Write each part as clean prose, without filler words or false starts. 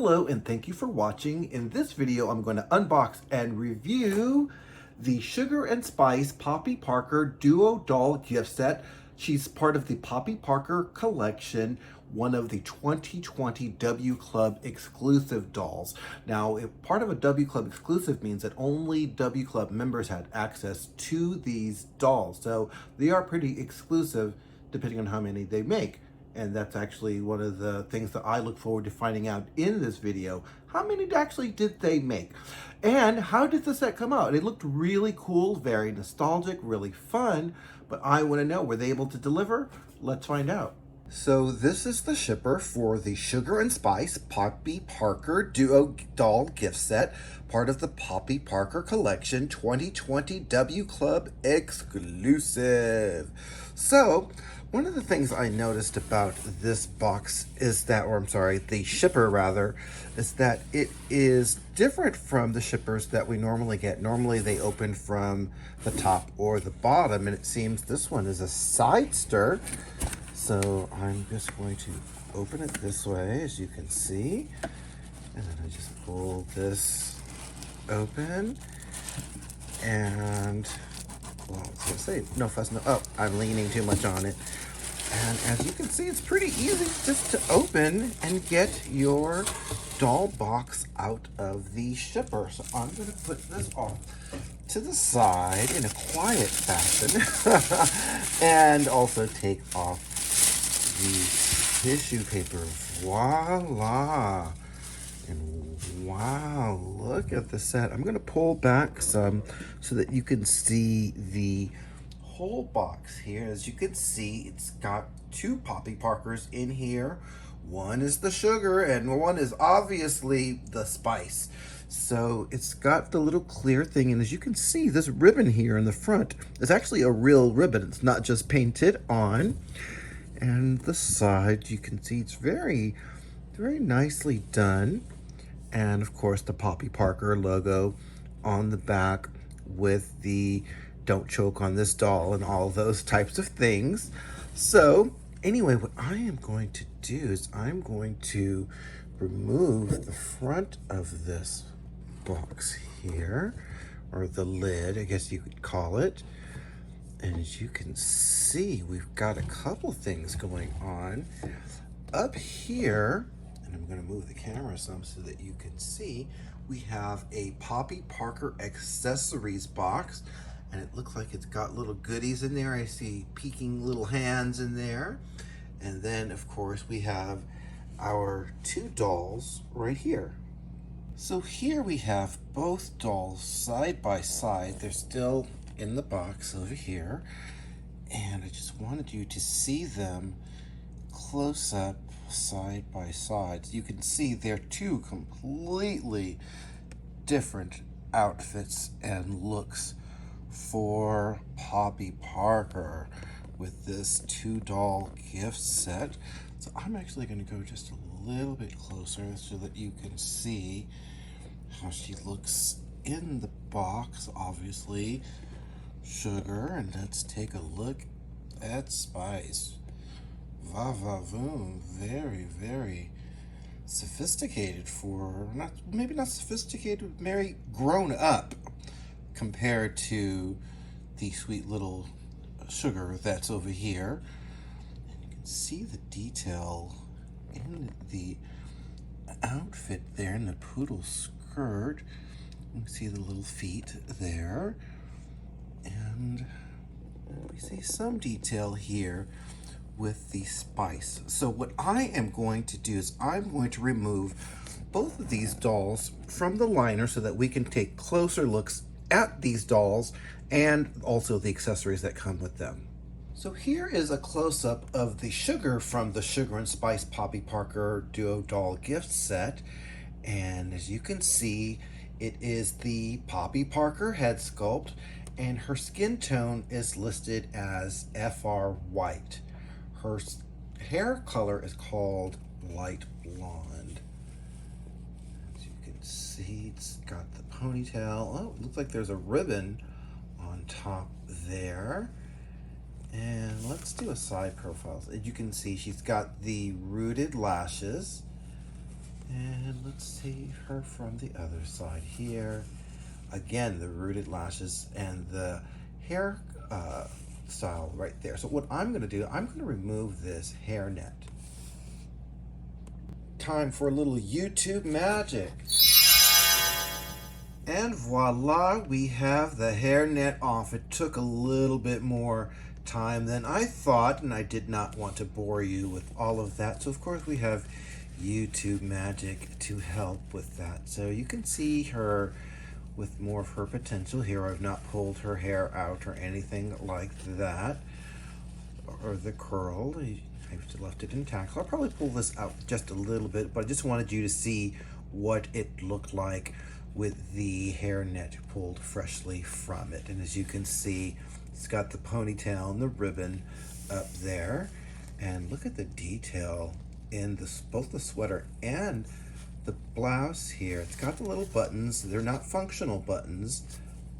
Hello and thank you for watching. In this video, I'm going to unbox and review the Sugar and Spice Poppy Parker Duo Doll gift set. She's part of the Poppy Parker collection, one of the 2020 W Club exclusive dolls. Now, if part of a W Club exclusive means that only W Club members had access to these dolls. So they are pretty exclusive depending on how many they make. And that's actually one of the things that I look forward to finding out in this video. How many actually did they make? And how did the set come out? It looked really cool, very nostalgic, really fun, but I want to know, were they able to deliver? Let's find out. So this is the shipper for the Sugar and Spice Poppy Parker Duo Doll gift set, part of the Poppy Parker Collection 2020 W Club exclusive. So, one of the things I noticed about this box is that, or I'm sorry, the shipper rather, is that it is different from the shippers that we normally get. Normally they open from the top or the bottom, and it seems this one is a side stir. So I'm just going to open it this way, as you can see. And then I just pull this open. And, well, I was going to say, no fuss, no, oh, I'm leaning too much on it. And as you can see, it's pretty easy just to open and get your doll box out of the shipper. So I'm going to put this off to the side in a quiet fashion and also take off the tissue paper. Voila! And wow, look at the set. I'm going to pull back some so that you can see the whole box here. As you can see, it's got two Poppy Parkers in here. One is the Sugar and one is obviously the Spice. So it's got the little clear thing, and as you can see, this ribbon here in the front is actually a real ribbon. It's not just painted on. And the side, you can see it's very, very nicely done. And of course, the Poppy Parker logo on the back with the "Don't choke on this doll" and all those types of things. So anyway, what I am going to do is I'm going to remove the front of this box here, or the lid, I guess you could call it. And as you can see, we've got a couple things going on up here. And I'm going to move the camera some so that you can see. We have a Poppy Parker accessories box. And it looks like it's got little goodies in there. I see peeking little hands in there. And then, of course, we have our two dolls right here. So here we have both dolls side by side. They're still in the box over here. And I just wanted you to see them close up side by side. So you can see they're two completely different outfits and looks for Poppy Parker with this two doll gift set. So I'm actually going to go just a little bit closer so that you can see how she looks in the box. Obviously Sugar, and let's take a look at Spice. Va va voom, very, very sophisticated for, maybe not sophisticated, very grown up compared to the sweet little Sugar that's over here. And you can see the detail in the outfit there, in the poodle skirt. You can see the little feet there. And we see some detail here with the Spice. So what I am going to do is I'm going to remove both of these dolls from the liner so that we can take closer looks at these dolls and also the accessories that come with them. So here is a close-up of the Sugar from the Sugar and Spice Poppy Parker Duo Doll gift set. And as you can see, it is the Poppy Parker head sculpt, and her skin tone is listed as FR white. Her hair color is called light blonde. As you can see, it's got the ponytail. Oh, it looks like there's a ribbon on top there. And let's do a side profile. As you can see, she's got the rooted lashes. And let's see her from the other side here. Again, the rooted lashes and the hair style right there. So what I'm going to do, I'm going to remove this hairnet. Time for a little YouTube magic. And voila, we have the hairnet off. It took a little bit more time than I thought, and I did not want to bore you with all of that. So of course we have YouTube magic to help with that. So you can see her with more of her potential here. I've not pulled her hair out or anything like that, or the curl. I've left it intact. So I'll probably pull this out just a little bit, but I just wanted you to see what it looked like with the hairnet pulled freshly from it. And as you can see, it's got the ponytail and the ribbon up there. And look at the detail in both the sweater and the blouse here. It's got the little buttons. They're not functional buttons,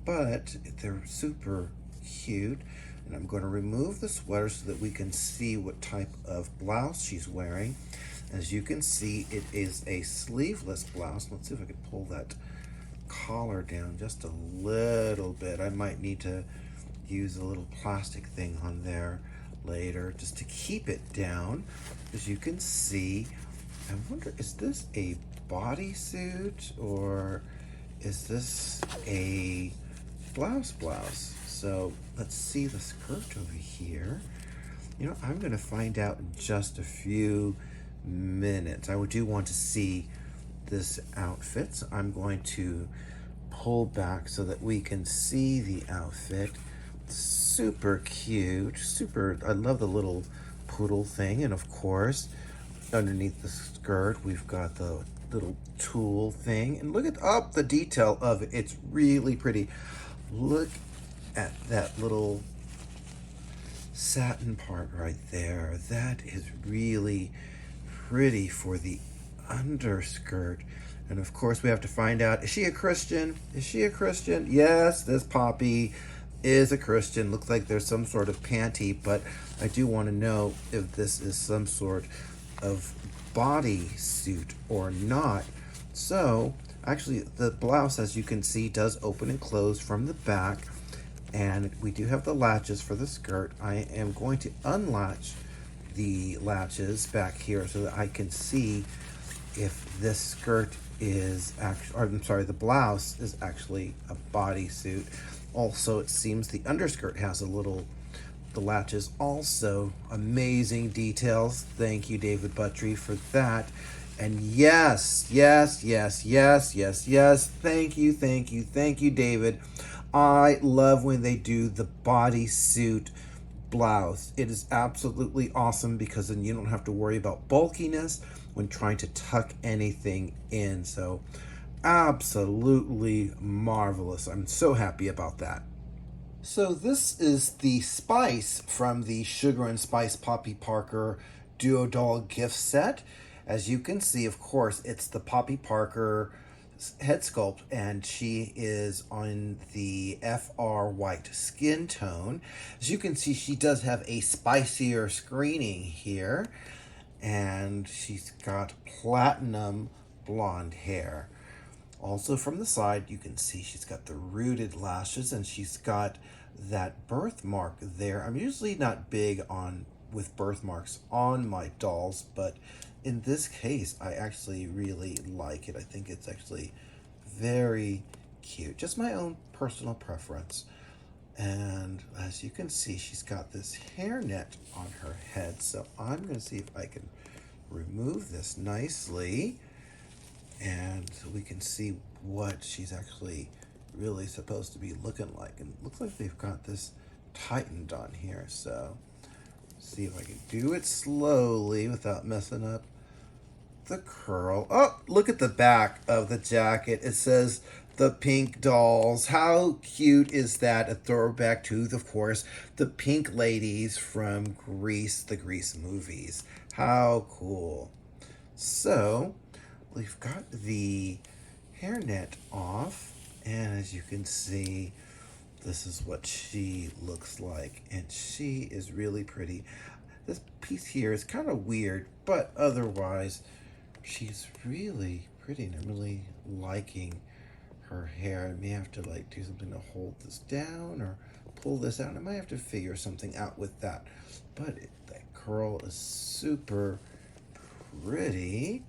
but they're super cute. And I'm going to remove the sweater so that we can see what type of blouse she's wearing. As you can see, it is a sleeveless blouse. Let's see if I can pull that collar down just a little bit. I might need to use a little plastic thing on there later just to keep it down. As you can see, I wonder, is this a bodysuit or is this a blouse? So let's see the skirt over here. You know, I'm going to find out in just a few minutes. I do want to see this outfit, so I'm going to pull back so that we can see the outfit. Super cute, super. I love the little poodle thing, and of course underneath the skirt we've got the little tool thing, and look at the detail of it. It's really pretty. Look at that little satin part right there. That is really pretty for the underskirt. And of course we have to find out, is she a Christian? Is she a Christian? Yes, this Poppy is a Christian. Looks like there's some sort of panty, but I do want to know if this is some sort of body suit or not. So actually the blouse, as you can see, does open and close from the back, and we do have the latches for the skirt. I am going to unlatch the latches back here so that I can see if this skirt is actually, or I'm sorry, the blouse is actually a bodysuit. Also, it seems the underskirt has the latches also. Amazing details. Thank you, David Buttry, for that. And yes, thank you, David. I love when they do the bodysuit blouse. It is absolutely awesome because then you don't have to worry about bulkiness when trying to tuck anything in. So absolutely marvelous. I'm so happy about that. So this is the Spice from the Sugar and Spice Poppy Parker Duo Doll gift set. As you can see, of course, it's the Poppy Parker head sculpt, and she is on the FR white skin tone. As you can see, she does have a spicier screening here, and she's got platinum blonde hair. Also from the side, you can see she's got the rooted lashes, and she's got that birthmark there. I'm usually not big with birthmarks on my dolls, but in this case, I actually really like it. I think it's actually very cute. Just my own personal preference. And as you can see, she's got this hairnet on her head. So I'm going to see if I can remove this nicely, and we can see what she's actually really supposed to be looking like. And it looks like they've got this tightened on here. So see if I can do it slowly without messing up the curl. Oh, look at the back of the jacket. It says the Pink Dolls. How cute is that? A throwback to, of course, the Pink Ladies from Grease, the Grease movies. How cool. So we've got the hairnet off, and as you can see, this is what she looks like, and she is really pretty. This piece here is kind of weird, but otherwise She's really pretty, and I'm really liking her hair. I may have to like do something to hold this down or pull this out. I might have to figure something out with that. But that curl is super pretty.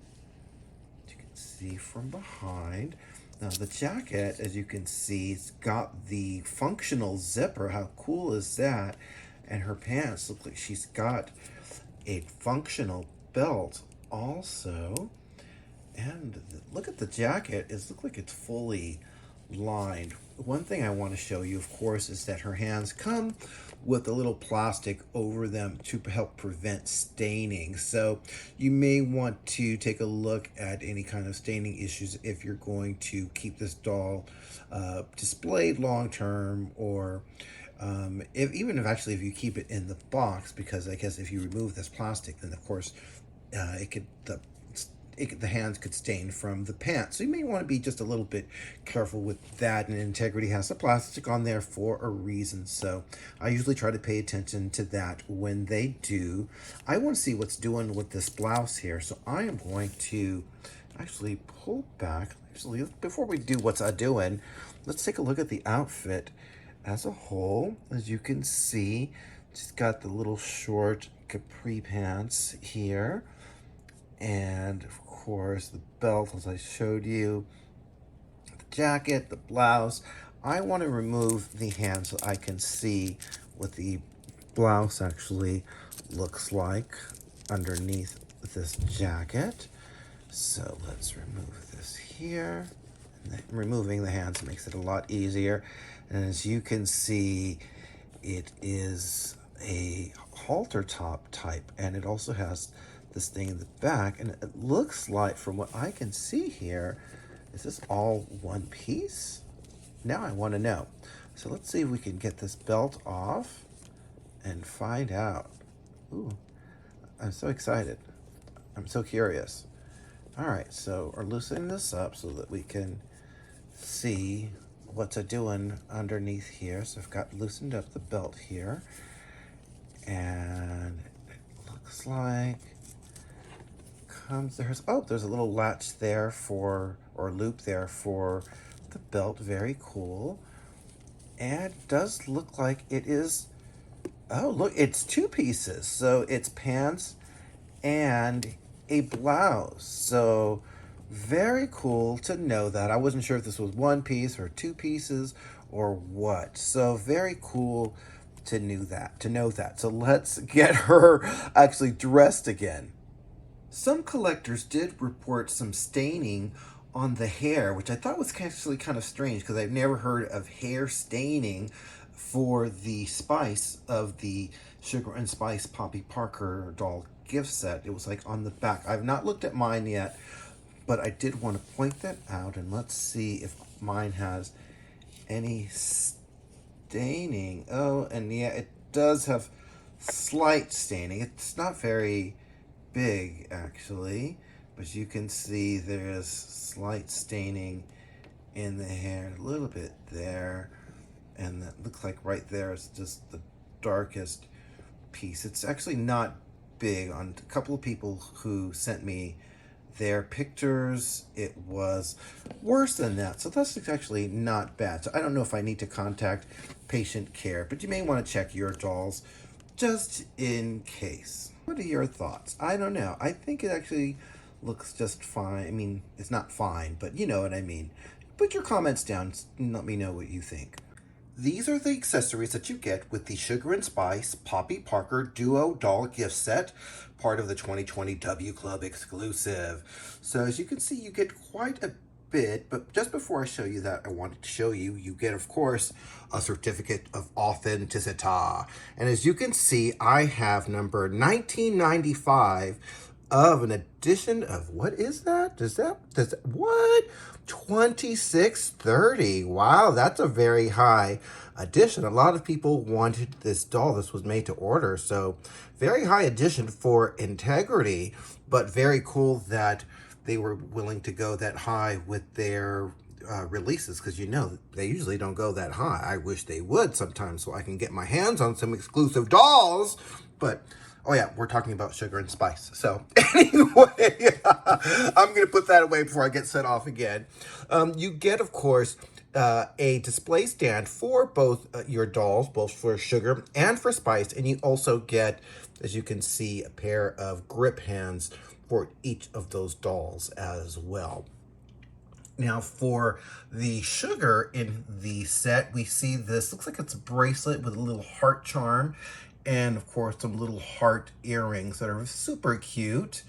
You can see from behind. Now the jacket, as you can see, it's got the functional zipper. How cool is that? And her pants look like she's got a functional belt also. And look at the jacket. It looks like it's fully lined. One thing I want to show you, of course, is that her hands come with a little plastic over them to help prevent staining. So you may want to take a look at any kind of staining issues if you're going to keep this doll displayed long term, or if you keep it in the box, because I guess if you remove this plastic, then of course the hands could stain from the pants. So you may want to be just a little bit careful with that. And Integrity has the plastic on there for a reason. So I usually try to pay attention to that when they do. I want to see what's doing with this blouse here. So I am going to actually pull back. Actually, before we do what's doing, let's take a look at the outfit as a whole. As you can see, she's got the little short capri pants here. And of course the belt, as I showed you, the jacket, the blouse. I want to remove the hands so I can see what the blouse actually looks like underneath this jacket. So let's remove this here. And removing the hands makes it a lot easier. And as you can see, it is a halter top type, and it also has this thing in the back, and it looks like, from what I can see here, is this all one piece? Now I want to know. So let's see if we can get this belt off and find out. Ooh, I'm so excited. I'm so curious. All right, so we're loosening this up so that we can see what's doing underneath here. So I've got loosened up the belt here, and it looks like there's a little latch there or loop there for the belt. Very cool. And it does look like it is, oh look, it's two pieces. So it's pants and a blouse. So very cool to know that. I wasn't sure if this was one piece or two pieces or what. So very cool to know that. So let's get her actually dressed again. Some collectors did report some staining on the hair, which I thought was actually kind of strange, because I've never heard of hair staining for the Spice of the Sugar and Spice Poppy Parker doll gift set. It was like on the back. I've not looked at mine yet, but I did want to point that out, and let's see if mine has any staining. Oh, and yeah, it does have slight staining. It's not very big actually, but you can see there's slight staining in the hair, a little bit there, and that looks like right there is just the darkest piece. It's actually not big. On a couple of people who sent me their pictures, it was worse than that, so that's actually not bad. So I don't know if I need to contact patient care, but you may want to check your dolls just in case. What are your thoughts? I don't know. I think it actually looks just fine. I mean, it's not fine, but you know what I mean. Put your comments down and let me know what you think. These are the accessories that you get with the Sugar and Spice Poppy Parker Duo Doll Gift Set, part of the 2020 W Club exclusive. So as you can see, you get quite a bit, but just before I show you that, I wanted to show you, you get, of course, a certificate of authenticity. And as you can see, I have number 1995 of an edition of, what is that? What? 2630. Wow, that's a very high edition. A lot of people wanted this doll. This was made to order, so very high edition for Integrity, but very cool that they were willing to go that high with their releases, because you know they usually don't go that high. I wish they would sometimes so I can get my hands on some exclusive dolls, but Oh yeah, we're talking about sugar and spice. So anyway, I'm going to put that away before I get set off again. You get, of course, a display stand for both your dolls, both for sugar and for spice. And you also get, as you can see, a pair of grip hands for each of those dolls as well. Now for the sugar in the set, we see this, looks like it's a bracelet with a little heart charm and of course some little heart earrings that are super cute.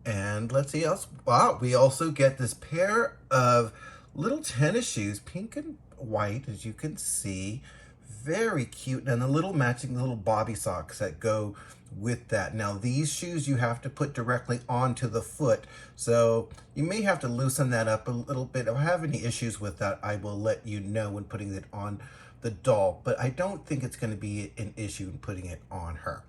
And let's see else. Wow, we also get this pair of little tennis shoes, pink and white, as you can see. Very cute. And the little matching little bobby socks that go with that. Now these shoes you have to put directly onto the foot, so you may have to loosen that up a little bit. If I have any issues with that, I will let you know when putting it on the doll, but I don't think it's going to be an issue in putting it on her.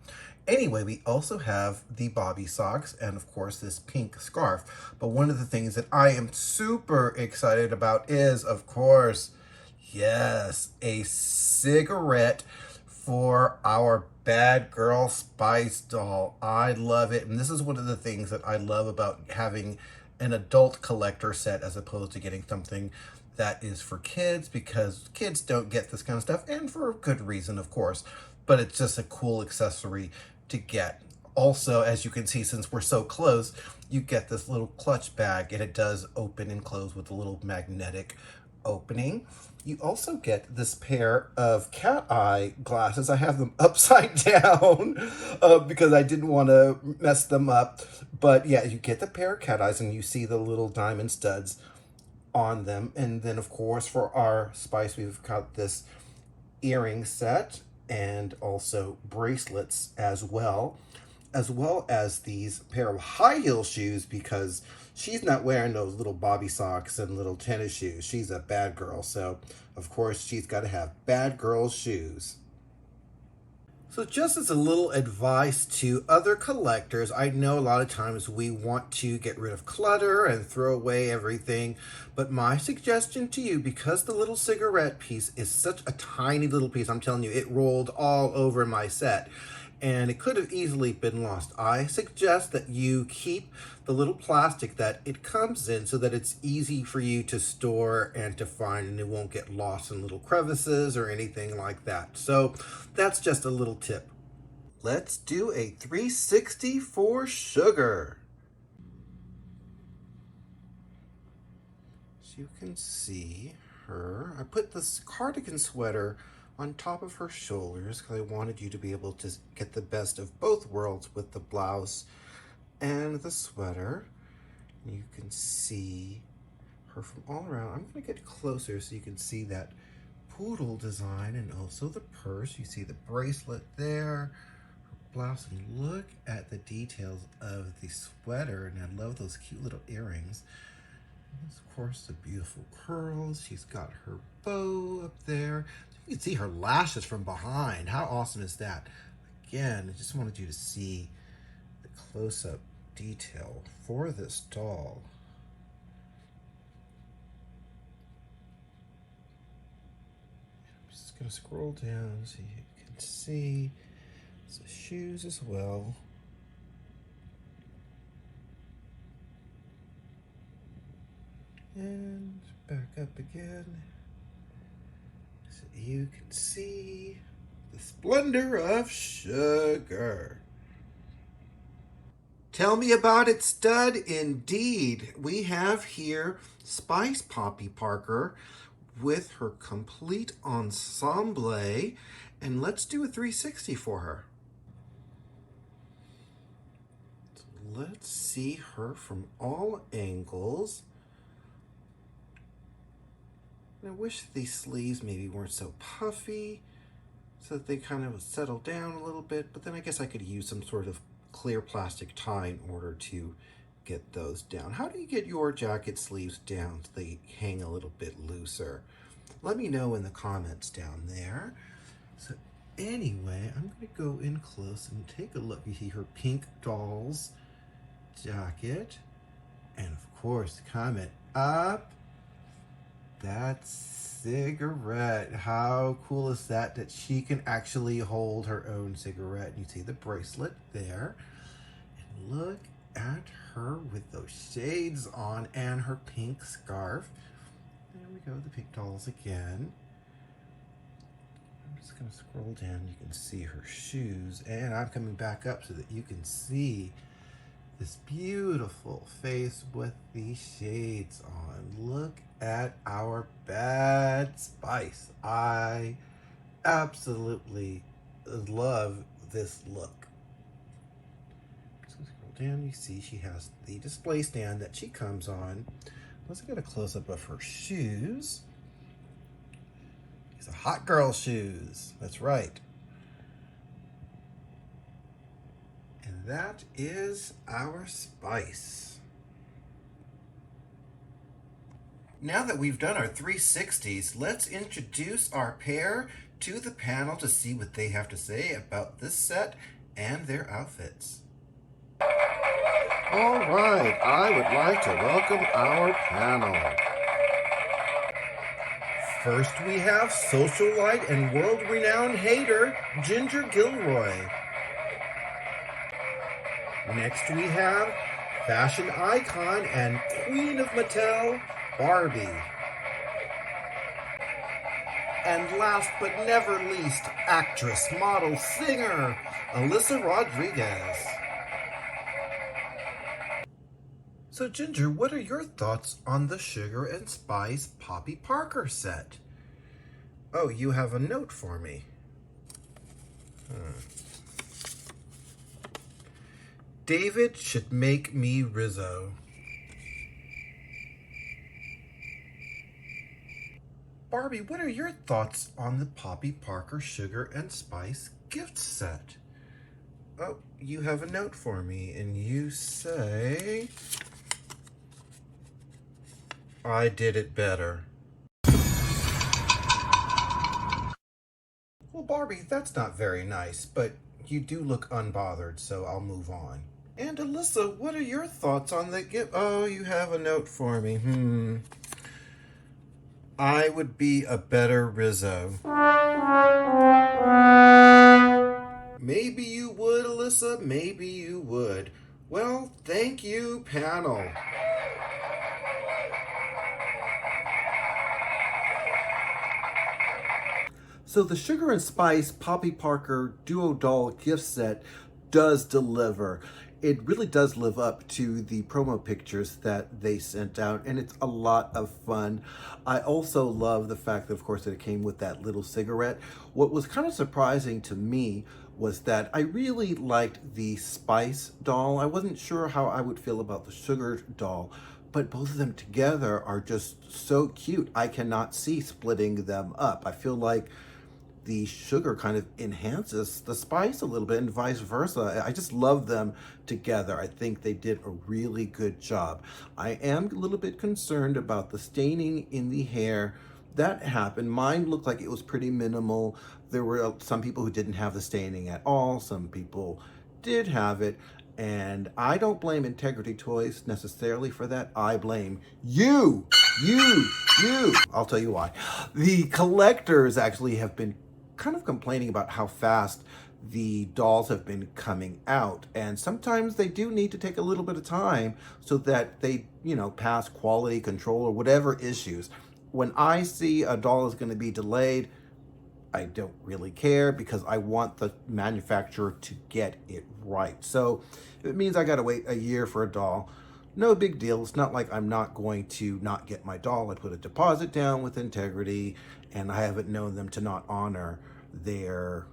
Anyway, we also have the bobby socks and of course this pink scarf. But one of the things that I am super excited about is, of course, yes, a cigarette for our Bad Girl Spice doll. I love it. And this is one of the things that I love about having an adult collector set as opposed to getting something that is for kids, because kids don't get this kind of stuff, and for good reason, of course. But it's just a cool accessory to get. Also, as you can see, since we're so close, you get this little clutch bag, and it does open and close with a little magnetic opening. You also get this pair of cat eye glasses. I have them upside down because I didn't want to mess them up. But yeah, you get the pair of cat eyes and you see the little diamond studs on them. And then of course for our spice, we've got this earring set and also bracelets as well as these pair of high heel shoes, because she's not wearing those little bobby socks and little tennis shoes. She's a bad girl, so of course she's got to have bad girl shoes. So just as a little advice to other collectors, I know a lot of times we want to get rid of clutter and throw away everything, but my suggestion to you, because the little cigarette piece is such a tiny little piece, I'm telling you, it rolled all over my set, and it could have easily been lost. I suggest that you keep the little plastic that it comes in so that it's easy for you to store and to find, and it won't get lost in little crevices or anything like that. So that's just a little tip. Let's do a 360 for sugar. So you can see her. I put this cardigan sweater on top of her shoulders because I wanted you to be able to get the best of both worlds with the blouse and the sweater. You can see her from all around. I'm going to get closer so you can see that poodle design and also the purse. You see the bracelet there, her blouse, and look at the details of the sweater, and I love those cute little earrings. And of course, the beautiful curls. She's got her bow up there. You can see her lashes from behind. How awesome is that? Again, I just wanted you to see the close-up detail for this doll. I'm just going to scroll down so you can see the shoes as well. And back up again so you can see the splendor of sugar. Tell me about it, stud. Indeed, we have here Spice Poppy Parker with her complete ensemble, and let's do a 360 for her. So let's see her from all angles. I wish these sleeves maybe weren't so puffy, so that they kind of settle down a little bit, but then I guess I could use some sort of clear plastic tie in order to get those down. How do you get your jacket sleeves down so they hang a little bit looser? Let me know in the comments down there. So anyway, I'm going to go in close and take a look. You see her pink doll's jacket, and of course, comment up. That's cigarette. How cool is that, that she can actually hold her own cigarette? You see the bracelet there. And look at her with those shades on and her pink scarf. There we go, the pink dolls again. I'm just going to scroll down. You can see her shoes. And I'm coming back up so that you can see this beautiful face with the shades on. Look at our Bad Spice. I absolutely love this look. Just gonna scroll down. You see she has the display stand that she comes on. Let's get a close-up of her shoes. These are hot girl shoes. That's right. And that is our Spice. Now that we've done our 360s, let's introduce our pair to the panel to see what they have to say about this set and their outfits. All right, I would like to welcome our panel. First, we have socialite and world-renowned hater, Ginger Gilroy. Next, we have fashion icon and queen of Mattel, Barbie. And last but never least, actress, model, singer, ALYSA Rodriguez. So Ginger, what are your thoughts on the Sugar and Spice Poppy Parker set? Oh, you have a note for me. David should make me Rizzo. Barbie, what are your thoughts on the Poppy Parker Sugar and Spice gift set? Oh, you have a note for me, and you say, I did it better. Well, Barbie, that's not very nice, but you do look unbothered, so I'll move on. And ALYSA, what are your thoughts on the gift? Oh, you have a note for me. I would be a better Rizzo. Maybe you would, ALYSA. Maybe you would. Well, thank you, panel. So the Sugar and Spice Poppy Parker Duo Doll gift set does deliver. It really does live up to the promo pictures that they sent out, and it's a lot of fun. I also love the fact that, of course, that it came with that little cigarette. What was kind of surprising to me was that I really liked the Spice doll. I wasn't sure how I would feel about the Sugar doll, but both of them together are just so cute. I cannot see splitting them up. I feel like the Sugar kind of enhances the Spice a little bit and vice versa. I just love them together. I think they did a really good job. I am a little bit concerned about the staining in the hair. That happened. Mine looked like it was pretty minimal. There were some people who didn't have the staining at all. Some people did have it. And I don't blame Integrity Toys necessarily for that. I blame you. I'll tell you why. The collectors actually have been kind of complaining about how fast the dolls have been coming out, and sometimes they do need to take a little bit of time so that they, pass quality control or whatever issues. When I see a doll is going to be delayed, I don't really care because I want the manufacturer to get it right. So if it means I got to wait a year for a doll, no big deal. It's not like I'm not going to not get my doll. I put a deposit down with Integrity, and I haven't known them to not honor their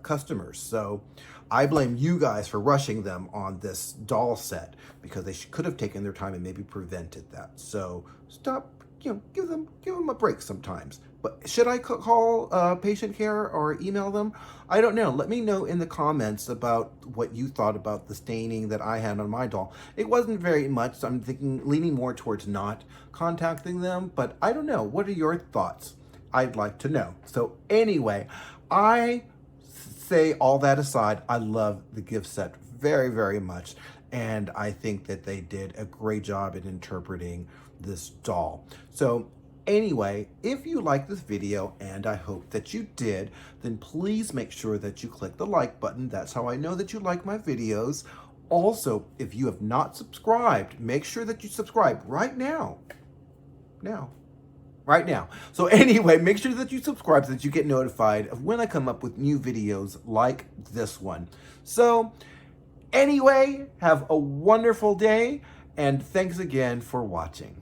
customers. So I blame you guys for rushing them on this doll set because they could have taken their time and maybe prevented that. So stop, give them a break sometimes. But should I call patient care or email them? I don't know. Let me know in the comments about what you thought about the staining that I had on my doll. It wasn't very much, so I'm leaning more towards not contacting them, but I don't know. What are your thoughts? I'd like to know. So anyway, I say all that aside, I love the gift set very, very much. And I think that they did a great job in interpreting this doll. So Anyway, if you like this video, and I hope that you did, then please make sure that you click the like button. That's how I know that you like my videos. Also, if you have not subscribed, make sure that you subscribe right now. Right now. So anyway, make sure that you subscribe so that you get notified of when I come up with new videos like this one. So anyway, have a wonderful day, and thanks again for watching.